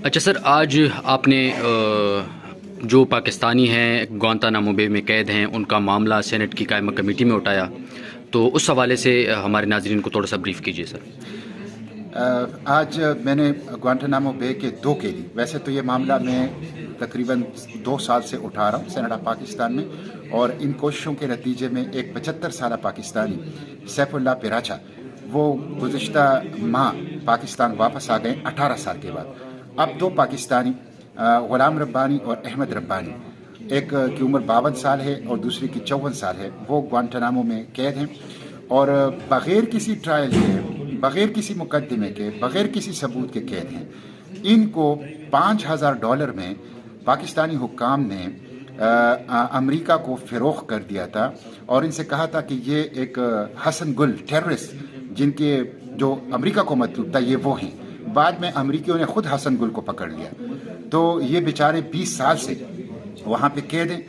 اچھا سر، آج آپ نے جو پاکستانی ہیں گوانتانامو بے میں قید ہیں ان کا معاملہ سینٹ کی قائمہ کمیٹی میں اٹھایا، تو اس حوالے سے ہمارے ناظرین کو تھوڑا سا بریف کیجیے سر۔ آج میں نے گوانٹانامو بے کے 2 قیدی، ویسے تو یہ معاملہ میں تقریباً 2 سال سے اٹھا رہا ہوں سینٹ آف پاکستان میں، اور ان کوششوں کے نتیجے میں ایک 75 سالہ پاکستانی سیف اللہ پیراچا وہ گزشتہ ماہ پاکستان واپس آ گئے 18 سال کے بعد۔ اب 2 پاکستانی غلام ربانی اور احمد ربانی، ایک کی عمر 52 سال ہے اور دوسری کی 54 سال ہے، وہ گوانٹانامو میں قید ہیں، اور بغیر کسی ٹرائل کے، بغیر کسی مقدمے کے، بغیر کسی ثبوت کے قید ہیں۔ ان کو $5000 میں پاکستانی حکام نے امریکہ کو فروخت کر دیا تھا، اور ان سے کہا تھا کہ یہ ایک حسن گل ٹیررسٹ جن کے جو امریکہ کو مطلوب تھا یہ وہ ہیں۔ بعد میں امریکیوں نے خود حسن گل کو پکڑ لیا، تو یہ بیچارے 20 سال سے وہاں پہ قید ہیں۔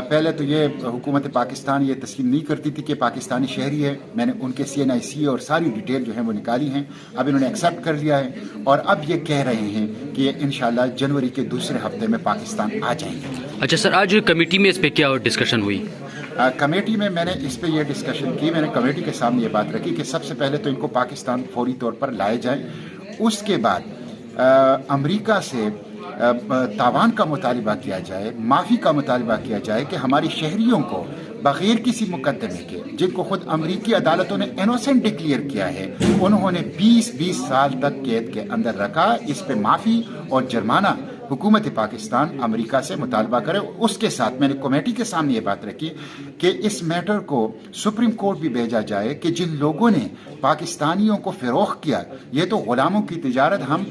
پہلے تو یہ حکومت پاکستان یہ تسلیم نہیں کرتی تھی کہ پاکستانی شہری ہے، میں نے ان کے CNIC اور ساری ڈیٹیل جو ہیں وہ نکالی ہیں، اب انہوں نے ایکسیپٹ کر لیا ہے، اور اب یہ کہہ رہے ہیں کہ یہ انشاءاللہ جنوری کے دوسرے ہفتے میں پاکستان آ جائیں گے۔ اچھا سر، آج کمیٹی میں اس پہ کیا ڈسکشن ہوئی؟ کمیٹی میں نے اس پہ یہ ڈسکشن کی، میں نے کمیٹی کے سامنے یہ بات رکھی کہ سب سے پہلے تو ان کو پاکستان فوری طور پر لائے جائیں، اس کے بعد امریکہ سے تاوان کا مطالبہ کیا جائے، معافی کا مطالبہ کیا جائے کہ ہماری شہریوں کو بغیر کسی مقدمے کے، جن کو خود امریکی عدالتوں نے انوسنٹ ڈکلیئر کیا ہے، انہوں نے 20 سال تک قید کے اندر رکھا، اس پہ معافی اور جرمانہ حکومت پاکستان امریکہ سے مطالبہ کرے۔ اس کے ساتھ میں نے کمیٹی کے سامنے یہ بات رکھی کہ اس میٹر کو سپریم کورٹ بھی بھیجا جائے کہ جن لوگوں نے پاکستانیوں کو فروخت کیا، یہ تو غلاموں کی تجارت ہم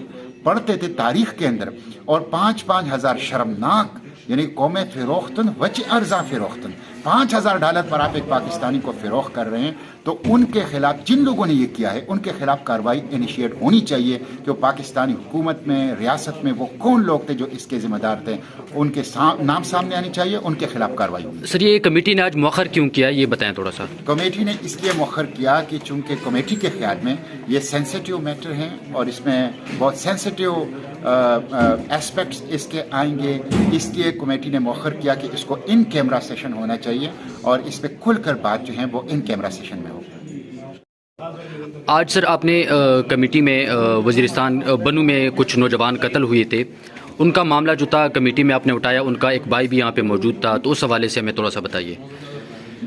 پڑھتے تھے تاریخ کے اندر، اور 5,000 ہزار شرمناک، یعنی قوم فروختن وچ ارزا فروختن، $5,000 پر آپ ایک پاکستانی کو فروخت کر رہے ہیں، تو ان کے خلاف، جن لوگوں نے یہ کیا ہے ان کے خلاف کارروائی انیشیٹ ہونی چاہیے کہ وہ پاکستانی حکومت میں، ریاست میں وہ کون لوگ تھے جو اس کے ذمہ دار تھے، ان کے نام سامنے آنی چاہیے، ان کے خلاف کارروائی ہونی چاہیے۔ سر، یہ کمیٹی نے آج مؤخر کیوں کیا یہ بتائیں تھوڑا سا۔ کمیٹی نے اس لیے مؤخر کیا کہ چونکہ کمیٹی کے خیال میں یہ سینسیٹیو میٹر ہیں، اور اس میں بہت سینسیٹیو ایسپیکٹس اس کے آئیں گے، اس لیے کمیٹی نے مؤخر کیا کہ اس کو ان کیمرہ سیشن ہونا چاہیے، اور اس پہ کھل کر بات جو ہے وہ ان کیمرہ سیشن میں ہو۔ آج سر آپ نے کمیٹی میں وزیرستان بنو میں کچھ نوجوان قتل ہوئے تھے، ان کا معاملہ جو تھا کمیٹی میں آپ نے اٹھایا، ان کا ایک بھائی بھی یہاں پہ موجود تھا، تو اس حوالے سے ہمیں تھوڑا سا بتائیے۔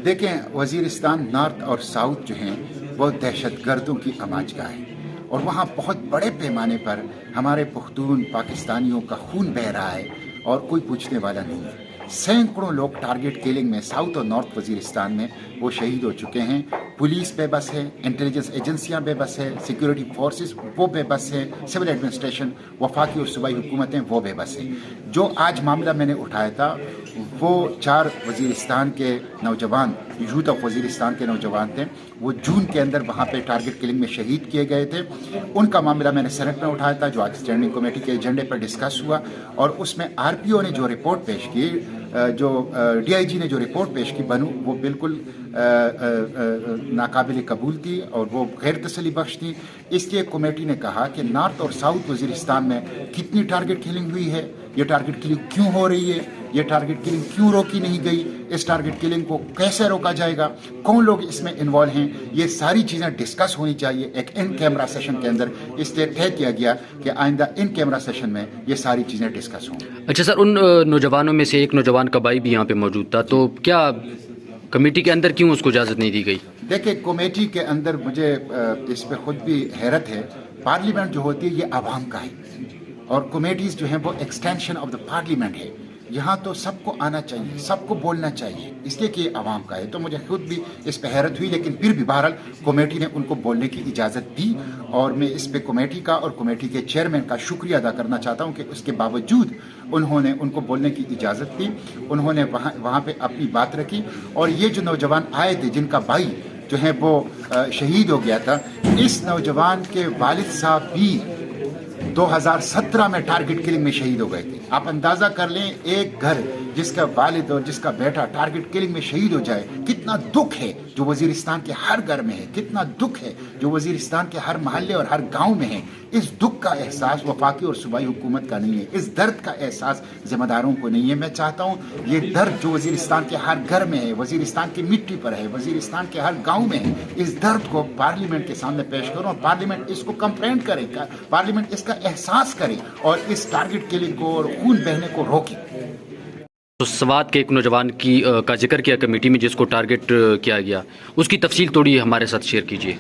دیکھیں، وزیرستان نارتھ اور ساؤتھ جو ہیں وہ دہشت گردوں کی آماج گاہ ہے، اور وہاں بہت بڑے پیمانے پر ہمارے پختون پاکستانیوں کا خون بہہ رہا ہے، اور کوئی پوچھنے والا نہیں ہے۔ سینکڑوں لوگ ٹارگٹ کلنگ میں ساؤتھ اور نارتھ وزیرستان میں وہ شہید ہو چکے ہیں۔ پولیس بے بس ہے، انٹیلیجنس ایجنسیاں بے بس ہے، سیکیورٹی فورسز وہ بے بس ہے، سول ایڈمنسٹریشن، وفاقی اور صوبائی حکومتیں وہ بے بس ہیں۔ جو آج معاملہ میں نے اٹھایا تھا وہ 4 وزیرستان کے نوجوان، یوتھ آف وزیرستان کے نوجوان تھے، وہ جون کے اندر وہاں پہ ٹارگٹ کلنگ میں شہید کیے گئے تھے۔ ان کا معاملہ میں نے سینٹ میں اٹھایا تھا، جو آج اسٹینڈنگ کمیٹی کے ایجنڈے پر ڈسکس ہوا، اور اس میں RPO نے جو رپورٹ پیش کی، جو DIG نے جو رپورٹ پیش کی بنو، وہ بالکل ناقابل قبول تھی اور وہ غیر تسلی بخش تھی۔ اس لیے کمیٹی نے کہا کہ نارتھ اور ساؤتھ وزیرستان میں کتنی ٹارگٹ کلنگ ہوئی ہے، یہ ٹارگٹ کلنگ کیوں ہو رہی ہے، یہ ٹارگٹ کلنگ کیوں روکی نہیں گئی، اس ٹارگٹ کلنگ کو کیسے روکا جائے گا، کون لوگ اس میں انوالو ہیں، یہ ساری چیزیں ڈسکس ہونی چاہیے ایک ان کیمرہ سیشن کے اندر۔ اس لیے طے کیا گیا کہ آئندہ ان کیمرہ سیشن میں یہ ساری چیزیں ڈسکس ہوں۔ اچھا سر، ان نوجوانوں میں سے ایک نوجوان کا بھائی بھی یہاں پہ موجود تھا، تو کیا کمیٹی کے اندر کیوں اس کو اجازت نہیں دی گئی؟ دیکھیں، کمیٹی کے اندر مجھے اس پہ خود بھی حیرت ہے، پارلیمنٹ جو ہوتی ہے یہ عوام کا ہے، اور کمیٹیز جو ہیں وہ ایکسٹینشن آف دا پارلیمنٹ ہے، یہاں تو سب کو آنا چاہیے، سب کو بولنا چاہیے، اس لیے کہ یہ عوام کا ہے۔ تو مجھے خود بھی اس پہ حیرت ہوئی، لیکن پھر بھی بہرحال کمیٹی نے ان کو بولنے کی اجازت دی، اور میں اس پہ کمیٹی کا اور کمیٹی کے چیئرمین کا شکریہ ادا کرنا چاہتا ہوں کہ اس کے باوجود انہوں نے ان کو بولنے کی اجازت دی، انہوں نے وہاں پہ اپنی بات رکھی۔ اور یہ جو نوجوان آئے تھے جن کا بھائی جو ہے وہ شہید ہو گیا تھا، اس نوجوان کے والد صاحب بھی 2017 میں ٹارگٹ کلنگ میں شہید ہو گئے تھے۔ آپ اندازہ کر لیں، ایک گھر جس کا والد اور جس کا بیٹا ٹارگٹ کلنگ میں شہید ہو جائے، کتنا دکھ ہے جو وزیرستان کے ہر گھر میں ہے، کتنا دکھ ہے جو وزیرستان کے ہر محلے اور ہر گاؤں میں ہے اس دکھ کا احساس وفاقی اور صوبائی حکومت کا نہیں ہے، اس درد کا احساس ذمہ داروں کو نہیں ہے۔ میں چاہتا ہوں یہ درد جو وزیرستان کے ہر گھر میں ہے، وزیرستان کی مٹی پر ہے، وزیرستان کے ہر گاؤں میں ہے، اس درد کو پارلیمنٹ کے سامنے پیش کروں اور پارلیمنٹ اس کو کمپلینٹ کرے، پارلیمنٹ اس کا احساس کرے اور اس ٹارگٹ کلنگ کو اور خون بہنے کو روکے۔ تو سوات کے ایک نوجوان کا ذکر کیا کمیٹی میں جس کو ٹارگٹ کیا گیا، اس کی تفصیل تھوڑی ہمارے ساتھ شیئر کیجیے۔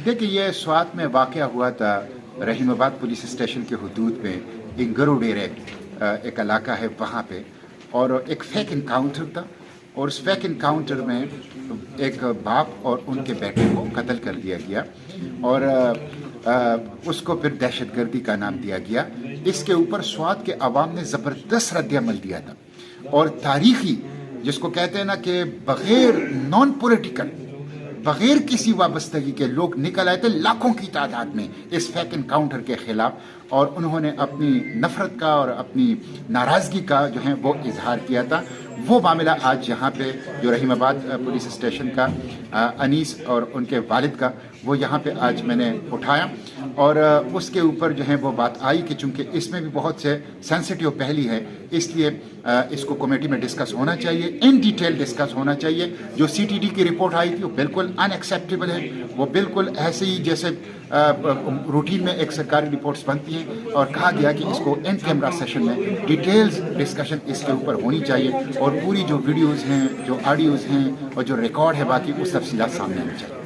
دیکھیے یہ سوات میں واقعہ ہوا تھا، رحیم آباد پولیس اسٹیشن کے حدود میں انگرو ڈیرے ایک علاقہ ہے وہاں پہ، اور ایک فیک انکاؤنٹر تھا، اور اس فیک انکاؤنٹر میں ایک باپ اور ان کے بیٹے کو قتل کر دیا گیا، اور اس کو پھر دہشت گردی کا نام دیا گیا۔ اس کے اوپر سوات کے عوام نے زبردست رد عمل دیا تھا، اور تاریخی جس کو کہتے ہیں نا کہ بغیر نان پولیٹیکل، بغیر کسی وابستگی کے لوگ نکل آئے تھے لاکھوں کی تعداد میں اس فیک انکاؤنٹر کے خلاف، اور انہوں نے اپنی نفرت کا اور اپنی ناراضگی کا جو ہے وہ اظہار کیا تھا۔ وہ معاملہ آج یہاں پہ جو رحیم آباد پولیس اسٹیشن کا انیس اور ان کے والد کا، وہ یہاں پہ آج میں نے اٹھایا، اور اس کے اوپر جو ہے وہ بات آئی کہ چونکہ اس میں بھی بہت سے سینسٹیو پہلی ہے، اس لیے اس کو کمیٹی میں ڈسکس ہونا چاہیے، ان ڈیٹیل ڈسکس ہونا چاہیے۔ جو سی ٹی ڈی کی رپورٹ آئی تھی وہ بالکل ان ایکسیپٹیبل ہے، وہ بالکل ایسے ہی جیسے روٹین میں ایک سرکاری رپورٹس بنتی ہیں، اور کہا گیا کہ اس کو ان کیمرہ سیشن میں ڈیٹیلز ڈسکشن اس کے اوپر ہونی چاہیے، اور پوری جو ویڈیوز ہیں، جو آڈیوز ہیں اور جو ریکارڈ ہے باقی اس تفصیلات سامنے آنی چاہیے۔